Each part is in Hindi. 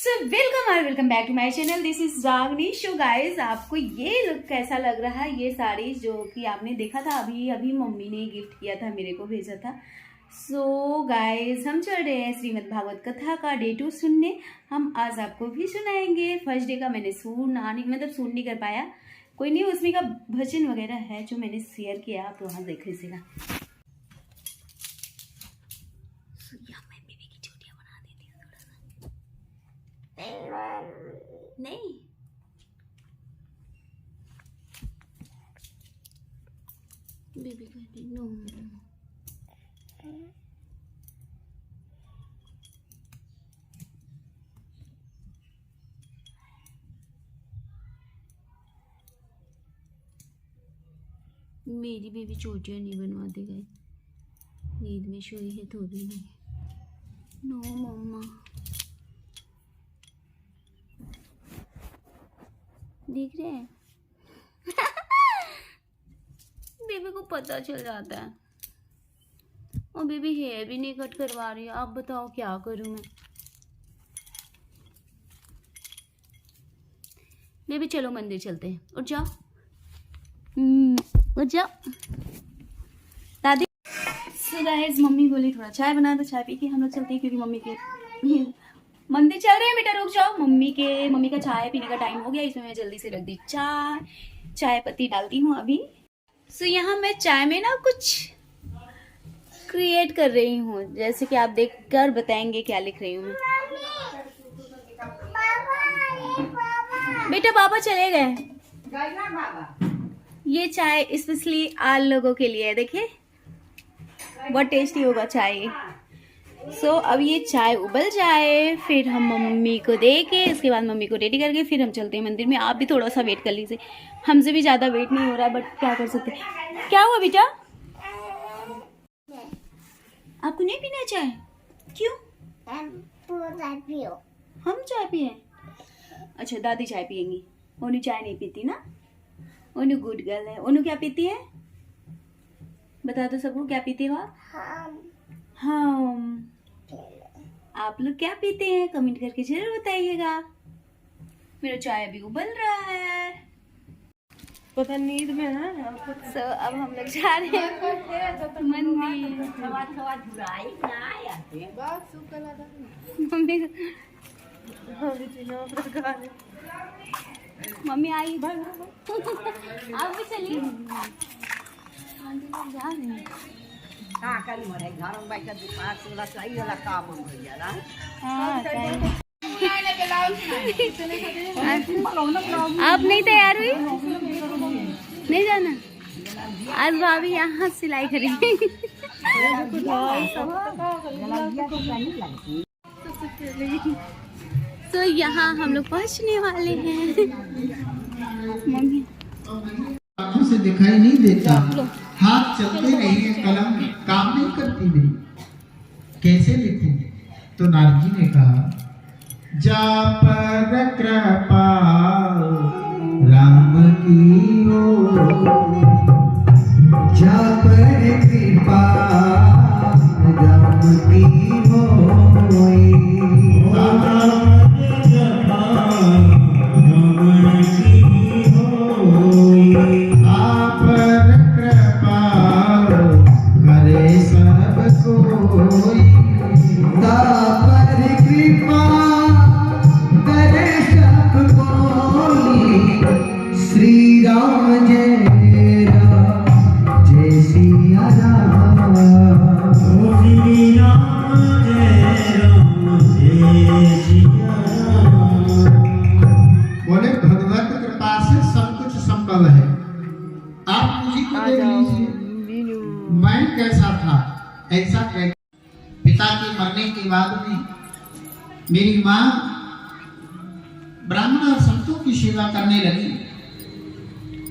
Welcome back to my channel. This is Ragini. So guys, आपको ये लुक कैसा लग रहा है? ये साड़ी जो कि आपने देखा था अभी अभी मम्मी ने गिफ्ट किया था, मेरे को भेजा था। सो गाइज, हम चल रहे हैं श्रीमद् भागवत कथा का डे 2 सुनने। हम आज आपको भी सुनाएंगे। फर्स्ट डे का मैंने सुन नहीं कर पाया, कोई नहीं, उसमें का भजन वगैरह है जो मैंने शेयर किया, आप वहाँ देख लीजिएगा। नहीं, बेबी कहती नो। मेरी बेबी चोटियां नहीं बनवाते गए, नींद में सोई है तो भी नहीं। नो मम्मा, देख रहे हैं? बेबी को पता चल जाता है। और बेबी हेयर भी नहीं कट करवा रही है। आप बताओ क्या करूं मैं? बेबी चलो मंदिर चलते हैं, उठ जाओ, उठ जाओ दादी। सो गाइस, मम्मी बोली थोड़ा चाय बना दो, चाय पी के हम लोग चलते हैं, क्योंकि मम्मी के मंदिर चल रहे हैं। बेटा रुक जाओ, मम्मी का चाय पीने का टाइम हो गया। इसमें मैं जल्दी से रख दी चाय पत्ती डालती हूँ अभी। सो यहाँ मैं चाय में ना कुछ क्रिएट कर रही हूँ, जैसे कि आप देख कर बताएंगे क्या लिख रही हूँ मैं। बेटा पापा चले गए। ये चाय स्पेशली आप लोगों के लिए है, देखिए बहुत टेस्टी होगा चाय। सो अब ये चाय उबल जाए, फिर हम मम्मी को दे के, इसके बाद मम्मी को रेडी करके फिर हम चलते हैं मंदिर में। आप भी थोड़ा सा वेट कर लीजिए, हमसे भी ज़्यादा वेट नहीं हो रहा है, बट क्या कर सकते। क्या हुआ बेटा? आपको नहीं पीना चाय? क्यों? हम चाय पिए? अच्छा, दादी चाय पियेंगी। ओनू चाय नहीं पीती ना? ओनू गुड गर्ल है। ओनू क्या पीती है? बता दो सबको, क्या पीती हो आप? हम आप लोग क्या पीते हैं? कमेंट करके जरूर बताइएगा। मेरा चाय अभी उबल रहा है, पता नींद में है ना। सो अब हम लोग जा रहे हैं मंदिर। मम्मी आई, आप भी चलिए। जा रहे हैं। आप नहीं तैयार हुई? नहीं जाना? आज भाभी यहाँ सिलाई करेंगे। तो यहाँ हम लोग पहुँचने वाले हैं। मम्मी आंखों से दिखाई नहीं देता, हाथ चलते नहीं, कलम काम नहीं करती मेरी, कैसे लिखूंगे? तो नारद जी ने कहा, जा पर कृपा राम की हो, जा पर कृपा राम की हो, मैं कैसा था ऐसा है। पिता के मरने के बाद में मेरी माँ ब्राह्मण और संतों की सेवा करने लगी।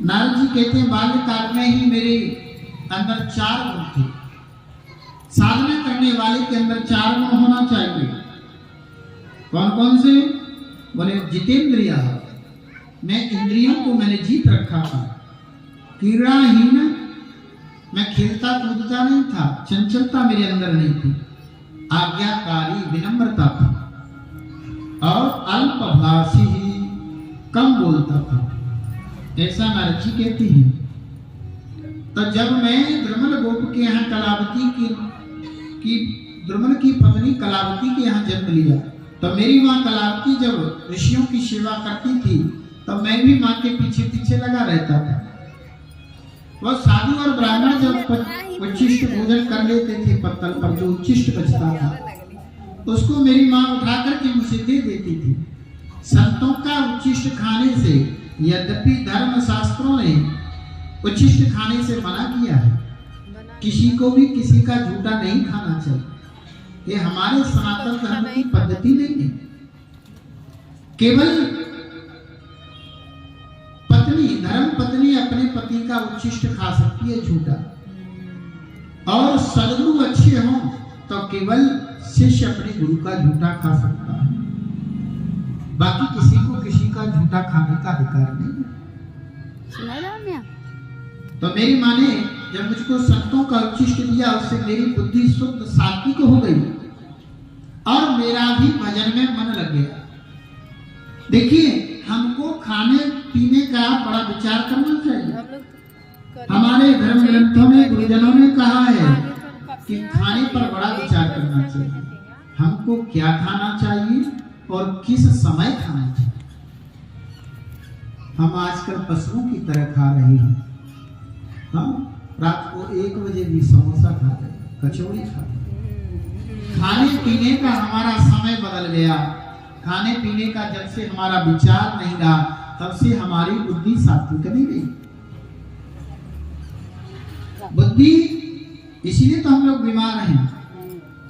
नारद जी कहते हैं, बाल्यकाल में ही मेरे अंदर 4 गुण थे। साधना करने वाले के अंदर 4 गुण होना चाहिए। कौन कौन से? बोले जितेंद्रिय, मैं इंद्रियों को मैंने जीत रखा था। क्रीड़ाहीन, मैं खेलता कूदता नहीं था, चंचलता मेरे अंदर नहीं थी। आज्ञाकारी, विनम्रता थी। और अल्पभाषी ही, कम बोलता था, ऐसा नारद जी कहते हैं। तो जब मैं द्रुमल गोप के यहाँ कलावती की द्रुमल की पत्नी कलावती के यहाँ जन्म लिया, तो मेरी माँ कलावती जब ऋषियों की सेवा करती थी तो मैं भी माँ के पीछे पीछे लगा रहता था। वह साधु और ब्राह्मण जब उच्चिष्ट भोजन कर लेते थे पत्तल पर, जो उच्चिष्ट बचता था उसको मेरी माँ उठा करके मुझे दे देती थी। संतों का उच्चिष्ट खाने से, यद्यपि धर्म शास्त्रों ने उच्चिष्ट खाने से मना किया है, किसी को भी किसी का झूठा नहीं खाना चाहिए। ये हमारे सनातन धर्म की पद्धति नहीं है। केवल पत्नी, धर्म पत्नी अपने पति का उच्चिष्ट खा सकती है झूठा, और सदगुरु अच्छे हों तो केवल शिष्य अपने गुरु का झूठा खा सकता है, बाकी किसी को किसी का झूठा खाने का अधिकार नहीं। तो मेरी माँ ने जब मुझको संतों का उच्चिष्ट दिया, उससे मेरी बुद्धि शुद्ध सात्विक हो गई और मेरा भी भजन में मन लग गया। देखिए, हमको खाने पीने का बड़ा विचार करना चाहिए। हमारे धर्म ग्रंथों में गुरुजनों ने कहा है कि खाने पर बड़ा विचार करना चाहिए। हमको क्या खाना चाहिए और किस समय खाना चाहिए। हम आजकल पशुओं की तरह खा रहे हैं। हम रात को 1 बजे भी समोसा खा रहे हैं, कचौड़ी खा रहे हैं। खाने पीने का हमारा समय बदल गया। खाने पीने का जब से हमारा विचार नहीं रहा, तब से हमारी बुद्धि सात्विक नहीं रही। बुद्धि इसीलिए तो हम लोग बीमार हैं,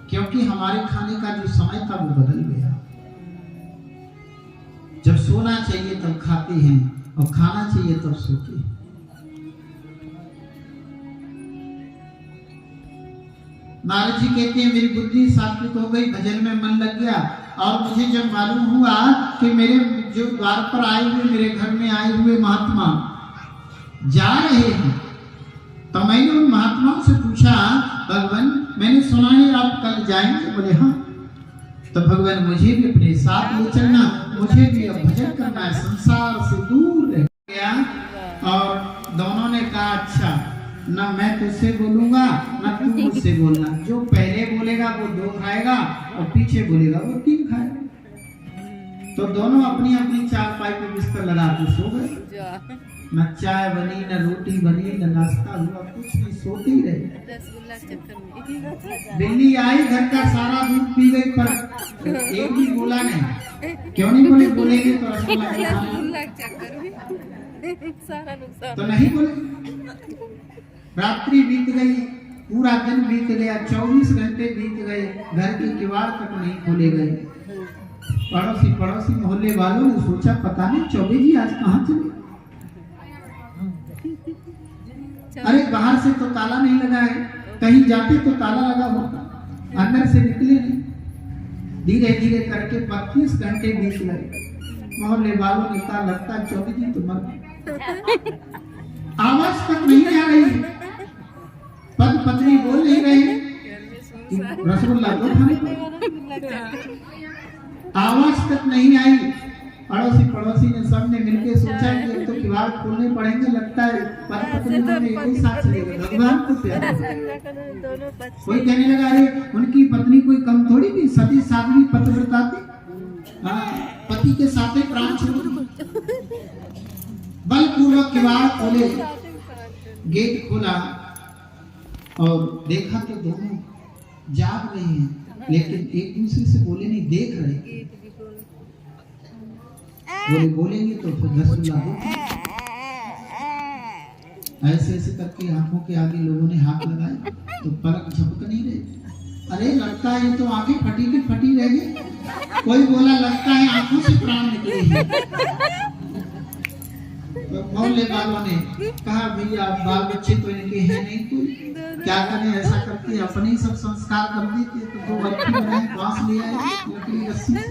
क्योंकि हमारे खाने का जो समय था वो बदल गया। जब सोना चाहिए तब खाते हैं और खाना चाहिए तब सोते हैं। नारद जी कहते हैं मेरी बुद्धि सात्विक हो गई, भजन में मन लग गया, और मुझे जब मालूम हुआ कि मेरे जो द्वार पर आए हुए, मेरे घर में आए हुए महात्मा जा रहे हैं, तो मैंने उन महात्माओं से पूछा, भगवान मैंने सुना है आप कल जाएंगे? बोले हाँ। तो भगवान मुझे भी अपने साथ ले चलना, मुझे भी अब भजन करना है, संसार से दूर रह गया। और दोनों ने कहा अच्छा, ना मैं तुझसे बोलूंगा ना तू मुझसे बोलना। जो पहले बोलेगा वो 2 खाएगा और पीछे बोलेगा वो 3 खाएगा। तो दोनों अपनी अपनी चारपाई पे बिस्तर लगा के सो गए। न चाय बनी, न रोटी बनी, न नाश्ता हुआ, कुछ नहीं, सोते ही रहे। बिल्ली आई, घर का सारा दूध पी गई, पर एक भी बोला नहीं। क्यों नहीं बोले? बोलेंगे तो रसगुल्ला तो नहीं बोले। रात्रि बीत गई, पूरा दिन बीत गया, 24 घंटे बीत गए, घर के किवाड़ तक नहीं खोले गए। पड़ोसी मोहल्ले वालों ने सोचा पता नहीं चौबे जी आज कहाँ चले। अरे बाहर से तो ताला नहीं लगा है, कहीं जाते तो ताला लगा होता, अंदर से निकले नहीं। धीरे धीरे करके 32 घंटे बीत गए। मोहल्ले वालों ने कहा लगता है चौबे जी तो मर गए। आवाज तक नहीं आ रही, पति पत्नी बोल नहीं रहे, रसगुल्ला तो खाने, आवाज तक नहीं आई। पड़ोसी ने सबने मिलकर सोचा कि तो किवाड़ खोलने पड़ेंगे, लगता है पति पत्नी दोनों एक ही साथ चले गए। भगवान को प्यार। कोई कहने लगा अरे उनकी पत्नी कोई कम थोड़ी थी, सती साध्वी पतिव्रता थी, पति के साथ ही प्राण छोड़। बलपूर्वक किवाड़ खोले, गेट खोला और देखा तो दोनों जाग रहे हैं, लेकिन एक दूसरे से बोले नहीं, देख रहे। बोलेंगे तो फिर रसगुल्ला दो। ऐसे ऐसे करके आंखों के आगे लोगों ने हाथ लगाए तो पलक झपक नहीं रहे। अरे लगता है ये तो आंखें फटी की फटी रह गई। कोई बोला लगता है आंखों से प्राण निकले हैं। तो मोहल्ले वालों ने कहा भैया बाल बच्चे तो इनके हैं नहीं, तो क्या करें, ऐसा करके अपने ही सब संस्कार कर देते। तो 2 बच्ची बनाए, बांस ले आए लकड़ी रस्सी से,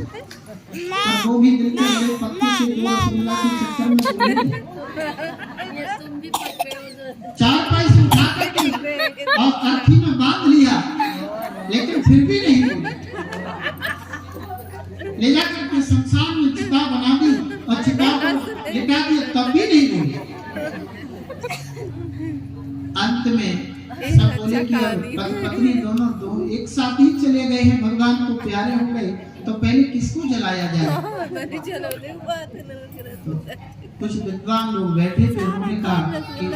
और वो भी दिल के पत्ते से 2 रसगुल्ला के चक्कर में 4 पैसे उठा करके और अर्थी में बांध लिया, लेकिन फिर भी नहीं बोले। ले जाकर करके संसार में चिता बना दी और चिता को लिटा दिया, तब भी नहीं बोले। अंत में सब बोले कि पत्नी दोनों दो एक साथ ही चले गए हैं, भगवान को प्यारे हो गए, तो पहले किसको जलाया जाए? तो कुछ विद्वान लोग बैठे थे, उन्होंने कहा कि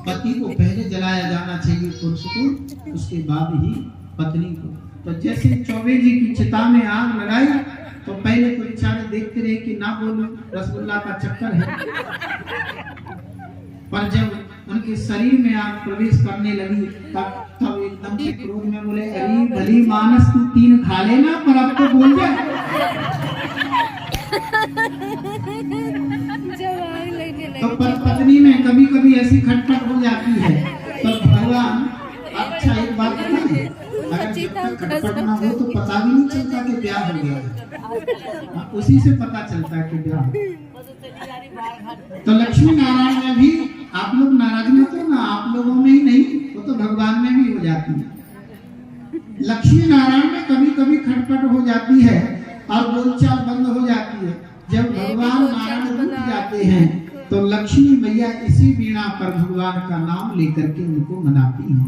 पति को पहले जलाया जाना चाहिए, पुरुष को, उसके बाद ही पत्नी को। तो जैसे चौबे जी की चिता में आग लगाई तो पहले तो बेचारे देखते रहे कि ना बोलूं, रसगुल्ला का चक्कर है, पर जब उनके शरीर में आग प्रवेश करने लगी तब एकदम से क्रोध में बोले, अरे भली मानस तू 3 खा लेना, पर अब तो बोल जा। तो पत्नी में कभी कभी ऐसी खटपट हो जाती है, तो भगवान, अच्छा एक बात पता है, अगर खटपट ना हो तो पता भी नहीं चलता कि ब्याह हो गया, उसी से पता चलता है कि ब्याह। तो लक्ष्मी नारायण में भी आप लोग नाराज मत हो ना, आप लोगों में ही नहीं, वो तो भगवान में भी हो जाती है। लक्ष्मी नारायण में कभी कभी खटपट हो जाती है और बोलचाल बंद हो जाती है। जब भगवान नारायण रुक जाते हैं तो लक्ष्मी मैया इसी वीणा पर भगवान का नाम लेकर के उनको मनाती हैं,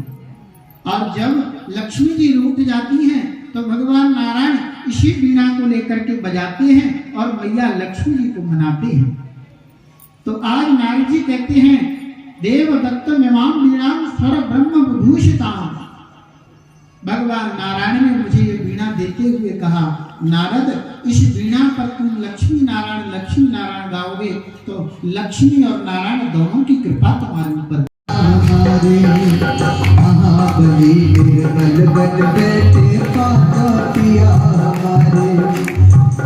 और जब लक्ष्मी जी रूठ जाती हैं तो भगवान नारायण इसी वीणा को लेकर के बजाते हैं और मैया लक्ष्मी जी को मनाते हैं। तो आज नारद जी कहते हैं, देव दत्त मिमां वीणां स्वर ब्रह्म विभूषितां। भगवान नारायण ने मुझे ये वीणा देते हुए कहा, नारद इस वीणा पर तुम लक्ष्मी नारायण गाओगे तो लक्ष्मी और नारायण दोनों की कृपा तुम्हारे ऊपर। महाबली निर्मल बन बैठे पापिया हमारे,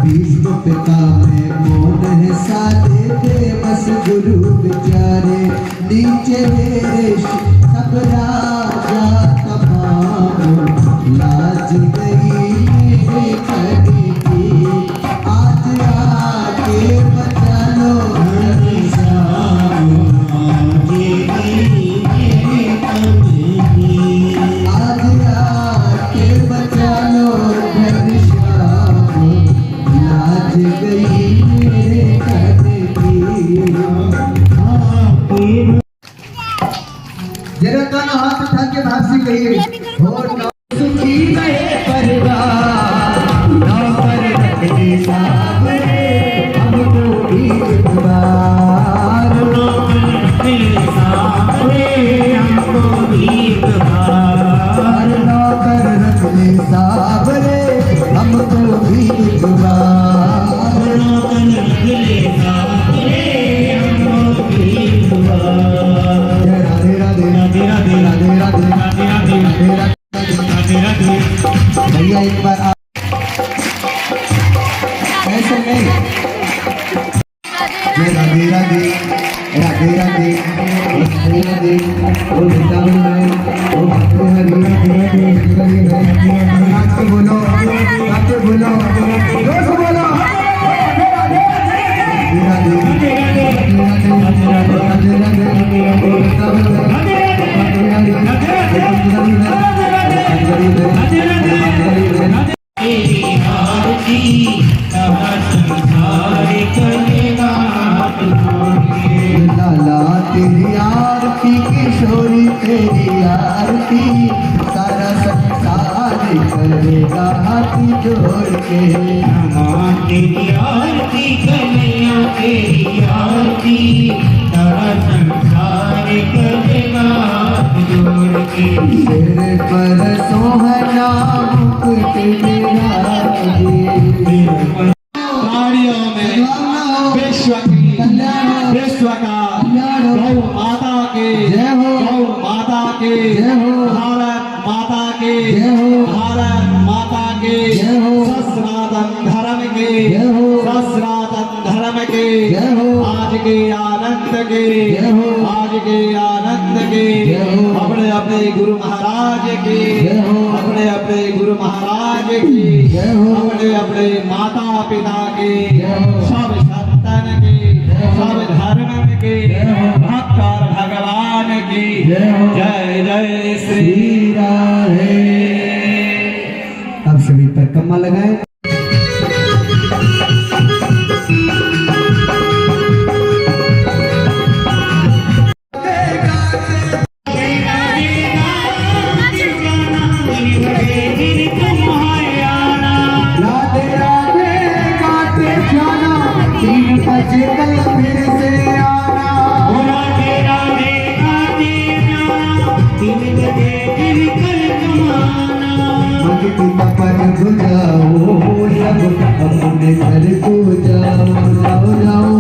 भीष्म पिता में मौन है साधे थे बस गुरु बिचारे, नीचे मेरे सब राजा तमाम, लाज गई मेरे कड़ी की, आज आके बचा लो हरि श्याम, आज आके बचा लो हरि श्याम, लाज गई मेरे कड़ी की। जरा दोनों हाथ उठा के भाव से कहिए, सुखी रहे परिवार, नौकर रखने सावरे, हमको भी इतबार, नौकर रखने सावरे, हमको भी इतबार, नौकर रखने सावरे, हमको भी इतबार, नौकर रखने सावरे, हमको भी इतबार। राधे राधे राधे राधे राधे राधे राधे राधे राधे राधे। भैया एक बार ऐसे नहीं, राधे राधे राधे राधे राधे राधे, ओ वृंदावन में ओ भक्ति हरि राधे राधे राधे राधे। हाथ को बोलो, हाथ को बोलो, जोर से बोलो, राधे राधे राधे राधे राधे राधे, ओ वृंदावन में तेरी आरती सब संसार करेगा, लाला तेरी आरती किशोरी तेरी आरती, सारा संसार करेगा हाथ जोड़ के, तेरी आरती कन्हैया तेरी आरती, सारा संसार करेगा जोड़ के, सिर पर सोहना मुकुट ताड़ियों में विश्व का गौ माता के जय हो, गौ माता के जय हो, भारत माता के जय हो, भारत माता के जय हो, सनातन धर्म के जय हो, सनातन धर्म के जय हो, आज के आनंद के जय हो, आज के आनंद के जय हो, अपने अपने गुरु महाराज के जय हो, अपने अपने गुरु महाराज की जय हो, अपने अपने माता पिता के जय हो, सब संतन के सब धर्म के भक्त और भगवान की जय जय श्री राधे। अब सभी पर कम्मा लगाए। 3 बजे फिर कल कमाना। मंगती तपन बुझाओ सब अपने घर को जाओ जाओ जाओ।